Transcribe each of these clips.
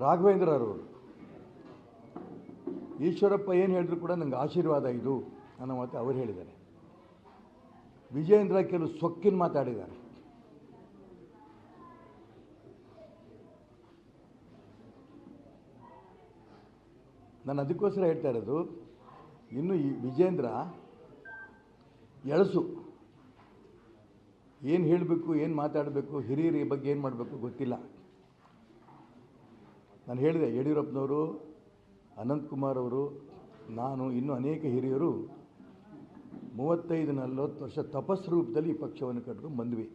ರಾಘವೇಂದ್ರ ಅವರು ಈಶ್ವರಪ್ಪ ಏನು ಹೇಳಿದ್ರು ಕೂಡ ನನಗೆ ಆಶೀರ್ವಾದ ಇದು ಅನ್ನೋ ಮಾತು ಅವರು ಹೇಳಿದ್ದಾರೆ. ವಿಜಯೇಂದ್ರ ಕೆಲವು ಸೊಕ್ಕಿನ ಮಾತಾಡಿದ್ದಾರೆ. ನಾನು ಅದಕ್ಕೋಸ್ಕರ ಹೇಳ್ತಾ ಇರೋದು, ಇನ್ನು ಈ ವಿಜೇಂದ್ರ ಎಳಸು ಏನು ಹೇಳಬೇಕು, ಏನು ಮಾತಾಡಬೇಕು, ಹಿರಿಯರ ಬಗ್ಗೆ ಏನು ಮಾಡಬೇಕು ಗೊತ್ತಿಲ್ಲ. ನಾನು ಹೇಳಿದೆ, ಯಡಿಯೂರಪ್ಪನವರು, ಅನಂತಕುಮಾರ್ ಅವರು, ನಾನು, ಇನ್ನೂ ಅನೇಕ ಹಿರಿಯರು 35-40 ವರ್ಷ ತಪಸ್ಸು ರೂಪದಲ್ಲಿ ಈ ಪಕ್ಷವನ್ನು ಕಟ್ಕೊಂಡು ಬಂದ್ವಿ.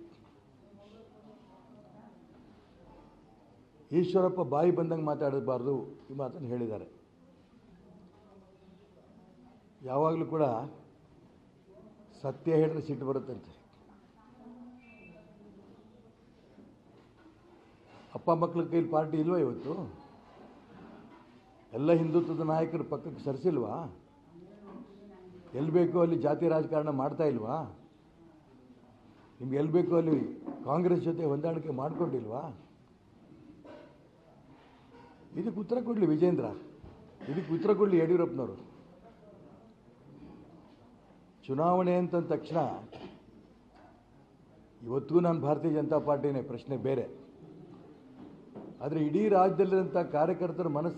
ಈಶ್ವರಪ್ಪ ಬಾಯಿ ಬಂದಂಗೆ ಮಾತಾಡಬಾರ್ದು ಈ ಮಾತನ್ನು ಹೇಳಿದ್ದಾರೆ. ಯಾವಾಗಲೂ ಕೂಡ ಸತ್ಯ ಹೇಳಿದ್ರೆ ಸಿಟ್ಟು ಬರುತ್ತಂತೆ. ಅಪ್ಪ ಮಕ್ಕಳ ಕೈಲಿ ಪಾರ್ಟಿ ಇಲ್ವಾ ಇವತ್ತು? ಎಲ್ಲ ಹಿಂದುತ್ವದ ನಾಯಕರು ಪಕ್ಕಕ್ಕೆ ಸರಿಸಿಲ್ವಾ? ಎಲ್ಲಿ ಬೇಕೋ ಅಲ್ಲಿ ಜಾತಿ ರಾಜಕಾರಣ ಮಾಡ್ತಾ ಇಲ್ವಾ? ನಿಮ್ಗೆ ಎಲ್ಲಿ ಬೇಕೋ ಅಲ್ಲಿ ಕಾಂಗ್ರೆಸ್ ಜೊತೆ ಹೊಂದಾಣಿಕೆ ಮಾಡಿಕೊಂಡಿಲ್ವಾ? ಇದಕ್ಕೆ ಉತ್ತರ ಕೊಡಲಿ ವಿಜೇಂದ್ರ, ಇದಕ್ಕೆ ಉತ್ತರ ಕೊಡಲಿ ಯಡಿಯೂರಪ್ಪನವರು. ಚುನಾವಣೆ ಅಂತ ತಕ್ಷಣ ಇವತ್ತು ನಾನು ಭಾರತೀಯ ಜನತಾ ಪಾರ್ಟಿನೇ, ಪ್ರಶ್ನೆ ಬೇರೆ. ಆದರೆ ಇಡೀ ರಾಜ್ಯದಲ್ಲಿರುವಂಥ ಕಾರ್ಯಕರ್ತರ ಮನಸ್ಸು